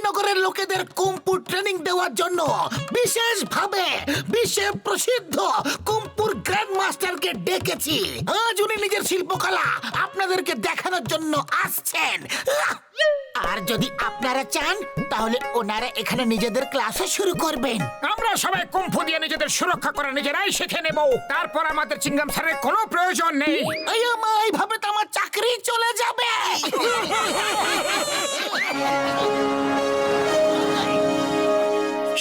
নগরের লোকেদের kung fu training দেওয়ার জন্য বিশেষভাবে বিশ্বে প্রসিদ্ধ কুম্ফুর গ্র্যান্ড মাস্টারকে ডেকেছি। আজ উনি নিজের শিল্পকলা আপনাদেরকে দেখানোর জন্য আসছেন। আর যদি আপনারা চান তাহলে ওনারা এখানে নিজেদের ক্লাসও শুরু করবেন। আমরা সবাই কুম্ফু দিয়ে নিজেদের সুরক্ষা করে নিজেরাই শিখে নেব। তারপর আমাদের চিংগাম স্যারের কোনো প্রয়োজন নেই। এইভাবে তো আমার চাকরি চলে যাবে।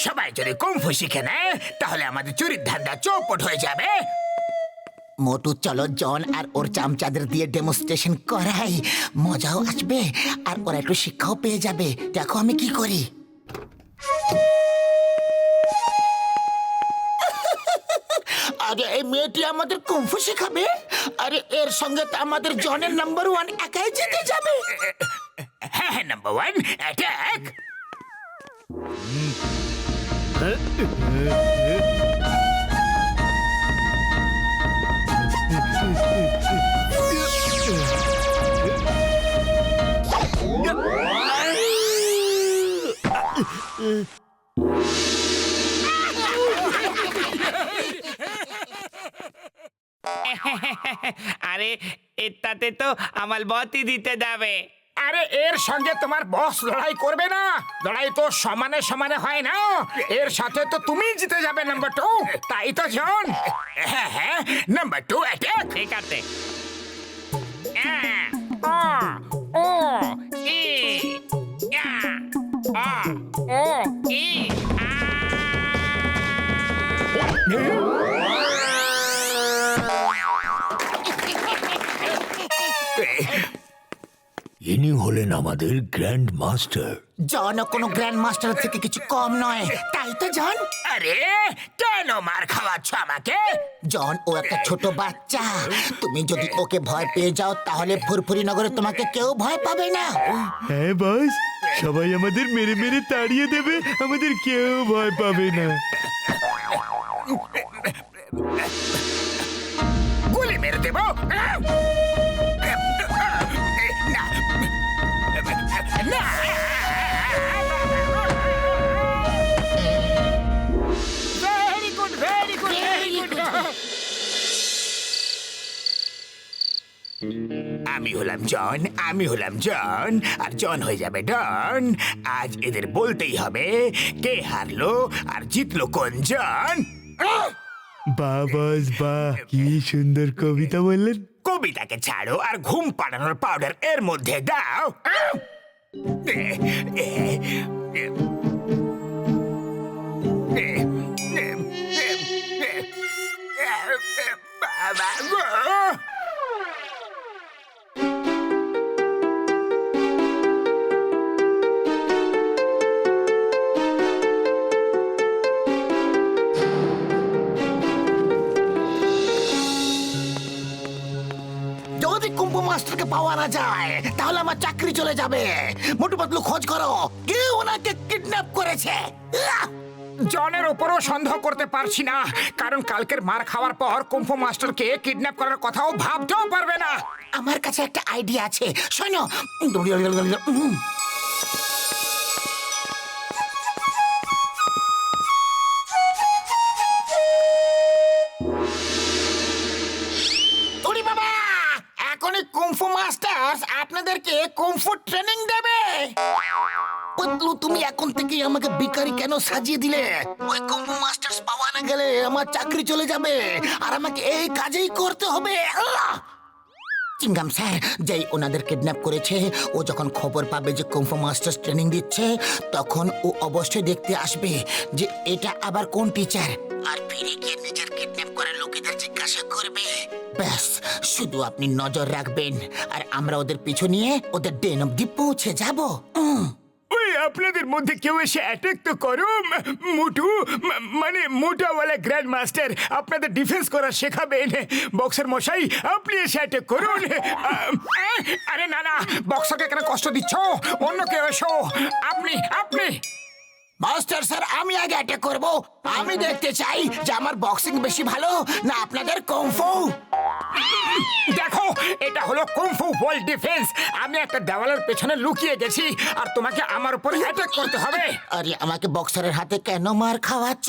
সবাই যদি কুম্ফু শিখে নেয় তাহলে আমাদের চুরির ধান্দা চৌপট হয়ে যাবে। মোটু চলো জন আর ওর চামচাদের দিয়ে ডেমনস্ট্রেশন করাই, মজাও আসবে আর ওরা একটু শিক্ষাও পেয়ে যাবে। দেখো আমি কি করি। আরে এই মেয়েটি আমাদের কুম্ফু শেখাবে। আরে এর সঙ্গে তো আমাদের জনের নাম্বার 1 একাই জিতে যাবে। হ্যাঁ হ্যাঁ, নাম্বার 1 অ্যাটাক। আরে এটাতে তো আমার বতই দিতে যাবে। আরে এর সঙ্গে তোমার বস লড়াই করবে না। লড়াই তো সমানে সমানে হয় না। এর সাথে তো তুমি জিতে যাবে নাম্বার 2। তাই তো জন। হ্যাঁ হ্যাঁ, নাম্বার 2 অ্যাটাক। ঠিক আছে। ও ই ইয়া ও ই ইনি হলেন আমাদের গ্র্যান্ড মাস্টার। জন কোনো গ্র্যান্ড মাস্টার থেকে কিছু কম নয়, তাই তো জন? আরে কেন মার খাওয়াচ্ছ আমাকে? জন ও একটা ছোট বাচ্চা। তুমি যদি ওকে ভয় পেয়ে যাও তাহলে ফুরফুরি নগরে তোমাকে কেউ ভয় পাবে না। হ্যাঁ বস, সবাই আমাদের মেরে মেরে তাড়িয়ে দেবে, আমাদের কেউ ভয় পাবে না। গুলি মেরে দেবো। না, very good, very good, very good. আমি হলাম জন, আমি হলাম জন, আর জন হয়ে যাবে ডন। আজ এদের বলতেই হবে কে হারলো আর জিতলো কোন জন। বাহ বস বাহ, কি সুন্দর কবিতা বললেন। কবিতাকে ছাড়ো আর ঘুম পাড়ানোর পাউডার এর মধ্যে দাও। বাবা গো! যদি কুম্ভু মাস্টারকে পাওয়া না যায় তাহলে আমার চাকরি চলে যাবে। মোটু পাতলু খোঁজ করো, কেউ ওনাকে কিডন্যাপ করেছে। জনের উপরও সন্দেহ করতে পারছি না, কারণ কালকের মার খাওয়ার পর কুম্ফু মাস্টারকে কিডন্যাপ করার কথাও ভাবতেও পারবে না। আমার কাছে একটা আইডিয়া আছে, শোনো। ওরে বাবা, এখনই কুম্ফু মাস্টার্স আপনাদেরকে কুম্ফু ট্রেনিং দেবে। পাতলু, তুমি এখন থেকেই আমাকে ভিখারি কেন সাজিয়ে দিলে? ওই কুম্ফু মাস্টার্স পাওয়া না গেলে আমার চাকরি চলে যাবে আর আমাকে এই কাজেই করতে হবে। আল্লাহ! চিংগাম স্যার যেই ওনাদের কিডন্যাপ করেছে, ও যখন খবর পাবে যে কুম্ফু মাস্টার্স ট্রেনিং দিচ্ছে, তখন ও অবশ্যই দেখতে আসবে যে এটা আবার কোন টিচার, আর ফিরে গিয়ে নিজের কিডন্যাপ করা লোকেদের জিজ্ঞাসা করবে। ব্যাস, শুধু আপনি নজর রাখবেন আর আমরা ওদের পিছু নিয়ে ওদের ডেন অব্দি পৌঁছে যাব। ওই আপনাদের মধ্যে কেউ এসে অ্যাটাক তো করো। মোটু, মানে মোটাওয়ালা গ্র্যান্ড মাস্টার আপনাদের ডিফেন্স করা শেখাবেন। বক্সার মশাই, আপনি এসে অ্যাটাক করুন। আরে না না, বক্সারকে কেন কষ্ট দিচ্ছ? অন্য কেউ এসো। আপনি আপনি মাস্টার স্যার, আমি আগে অ্যাটাক করব। আমি দেখতে চাই যে আমার বক্সিং বেশি ভালো না আপনাদের কুম্ফু। দেখো, এটা হলো কুংফু ওয়ার্ল্ড ডিফেন্স। আমি একটা দেওয়ালের পেছনে লুকিয়ে গেছি আর তোমাকে আমার উপর অ্যাটাক করতে হবে। আরে আমাকে বক্সারের হাতে কেন মার খাওয়াচ্ছ?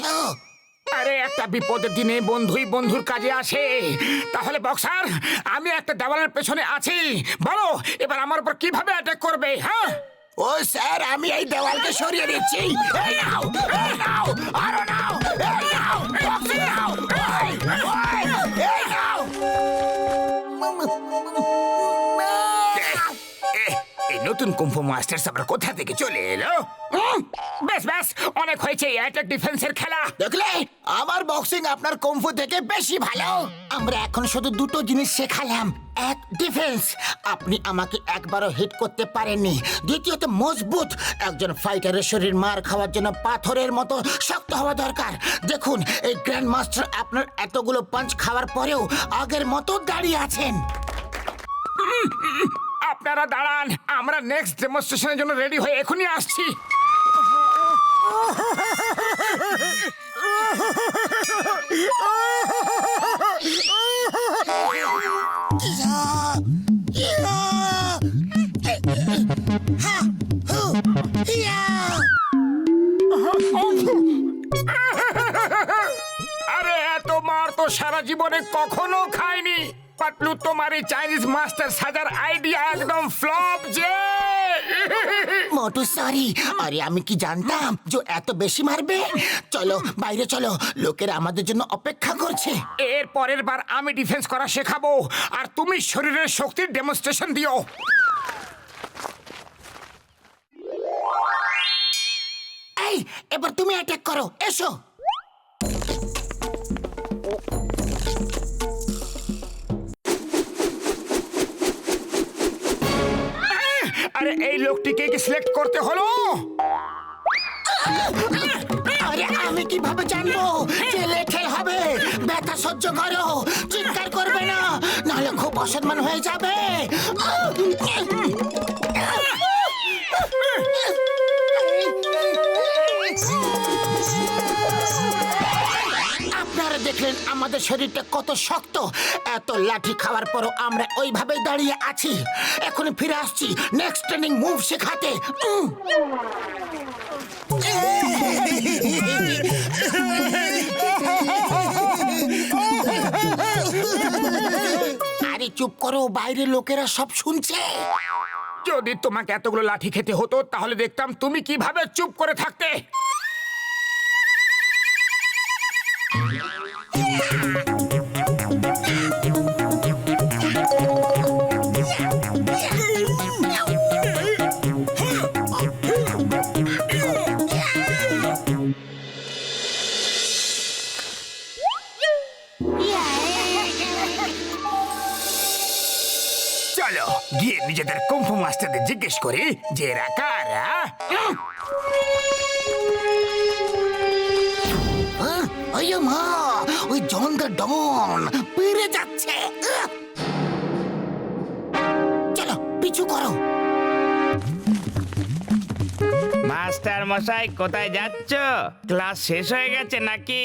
আরে একটা বিপদের দিনে বন্ধুই বন্ধুর কাজে আসে। তাহলে বক্সার, আমি একটা দেওয়ালের পেছনে আছি, বলো এবার আমার উপর কিভাবে অ্যাটাক করবে? হ্যাঁ, ও স্যার, আমি এই দেওয়ালকে সরিয়ে দিচ্ছি। এই নাও, এই নাও, আরো নাও, এই নাও, বক্সিং নাও, এই নাও। এই নতুন কুম্ফু মাস্টার্স আবার কোথা থেকে চলে এলো? বেশ বেশ, অনেক হয়েছে অ্যাটাক ডিফেন্সের খেলা। দেখলে, আমার বক্সিং আপনার কুম্ফু থেকে বেশি ভালো। আমরা এখন শুধু দুটো জিনিস শেখালাম। এক, ডিফেন্স, আপনি আমাকে একবারও হিট করতে পারেননি। দ্বিতীয়ত, মজবুত, একজন ফাইটারের শরীর মার খাওয়ার জন্য পাথরের মতো শক্ত হওয়া দরকার। দেখুন, এই গ্র্যান্ড মাস্টার আপনার এতগুলো পাঞ্চ খাওয়ার পরেও আগের মতো দাঁড়িয়ে আছেন। আপনারা দাঁড়ান, আমরা নেক্সট ডেমনস্ট্রেশনের জন্য রেডি হয়ে এখনই আসছি। আরে এত মার তো সারা জীবনে কখনো খাইনি। পাতলু, তোমার এই চাইনিজ মাস্টার সাজার আইডিয়া একদম ফ্লপ যে। মোটু সরি, আরে আমি কি জানতাম যে এত বেশি মারবে। চলো বাইরে চলো, লোকেরা আমাদের জন্য অপেক্ষা করছে। এর পরের বার আমি ডিফেন্স করা শেখাবো আর তুমি শরীরের শক্তির ডেমনস্ট্রেশন দিও। এই, এবার তুমি অ্যাটাক করো, এসো। আরে এই লোকটিকে কি সিলেক্ট করতে হলো? আরে আমি কিভাবে জানবো যে লেখে হবে? ব্যথা সহ্য করো, চিৎকার করবে না, নাহলে খুব অসম্মান হয়ে যাবে। আপনারা দেখলেন আমাদের শরীরটা কত শক্ত। এত লাঠি খাওয়ার পরও আমরা ওইভাবেই দাঁড়িয়ে আছি। এখন ফিরে আসছি নেক্সট ট্রেনিং মুভ শেখাতে। আরে চুপ করো, বাইরের লোকেরা সব শুনছে। যদি তোমাকে এতগুলো লাঠি খেতে হতো তাহলে দেখতাম তুমি কিভাবে চুপ করে থাকতে। চলো গিয়ে নিজেদের কুম্ফু মাস্টারদের জিজ্ঞেস করি যে এরা কারা। ওই মা, ওই জন দ্য ডন পেরে যাচ্ছে। চলো পিছু করো। মাস্টার মশাই, কোথায় যাচ্ছ? ক্লাস শেষ হয়ে গেছে নাকি?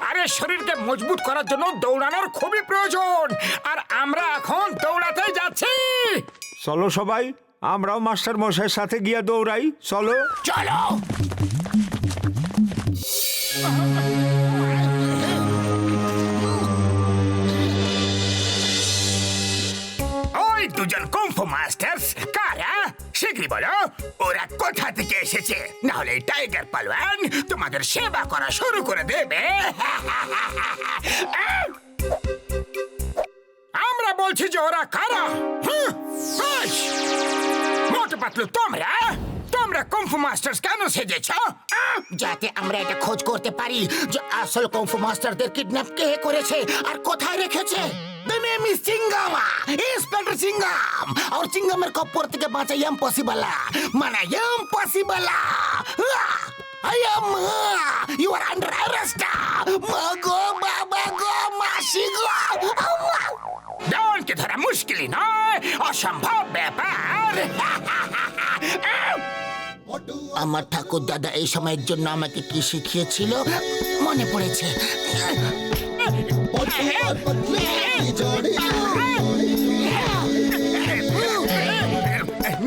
আরে শরীরকে মজবুত করার জন্য দৌড়ানোর খুবই প্রয়োজন আর আমরা এখন দৌড়াতে যাচ্ছি। চলো সবাই, আমরাও মাস্টার মশাইয়ের সাথে গিয়ে দৌড়াই। চলো চলো। ওই দুজন কুম্ফু মাস্টার্স কারা? শিগগিরই বলো, ওরা কোথা থেকে এসেছে? না হলে এই টাইগার পালোয়ান তোমাদের সেবা করা শুরু করে দেবে। আমরা বলছি যে ওরা কারা? মোটু পাতলু, তোমরা তোমরা কুম্ফু মাস্টার্স কেন সেজেছ? যাতে আমরা এটা খোঁজ করতে পারি যে আসল কুংফু মাস্টারদের কিডন্যাপ কে করেছে আর কোথায় রেখেছে। The name is Chingama, Inspector Chingam. और चिंगमेर कप्पर থেকে বাঁচা ইম্পসিবল, মানে impossible. I am, you are under arrest. মাগো বাবা গো, মাসি গো। ডনকে ধরা মুশকিলই নয়, অসম্ভব ব্যাপার। আমার ঠাকুর দাদা এই সময়ের জন্য আমাকে কি শিখিয়েছিল মনে পড়েছে।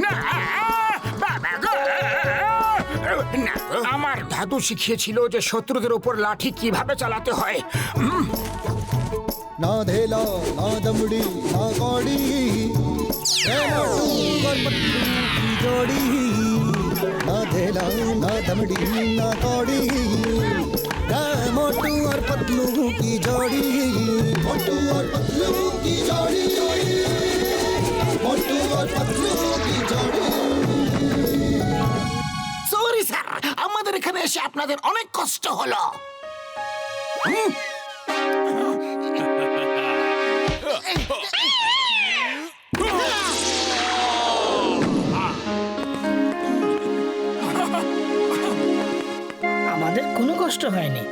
না বাবা গো! না, আমার দাদু শিখিয়েছিল যে শত্রুদের উপর লাঠি কিভাবে চালাতে হয়। ना धेला ना दमड़ी ना कौड़ी है मोटू और पतलू की जोड़ी ना धेला ना दमड़ी ना कौड़ी है मोटू और पतलू की जोड़ी मोटू और पतलू की जोड़ी मोटू और पतलू की जोड़ी সরি স্যার, আমাদের এখানে এসে আপনাদের অনেক কষ্ট হলো। আমাদের কোনো কষ্ট হয়নি।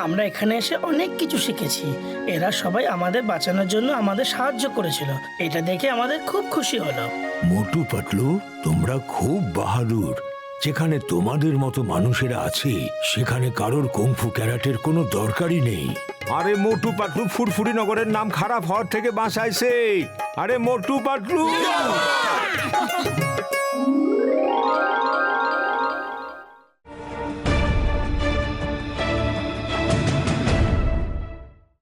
আমরা এখানে এসে অনেক কিছু শিখেছি। এরা সবাই আমাদের বাঁচানোর জন্য আমাদের সাহায্য করেছিল। এটা দেখে আমাদের খুব খুশি হলো। মোটু পাতলু, তোমরা খুব বাহাদুর। যেখানে তোমাদের মতো মানুষেরা আছে সেখানে কারোর কুংফু ক্যারাটের কোনো দরকারই নেই। আরে মোটু পাতলু ফুরফুরি নগরের নাম খারাপ হওয়ার থেকে বাঁচাইছে। আরে মোটু পাতলু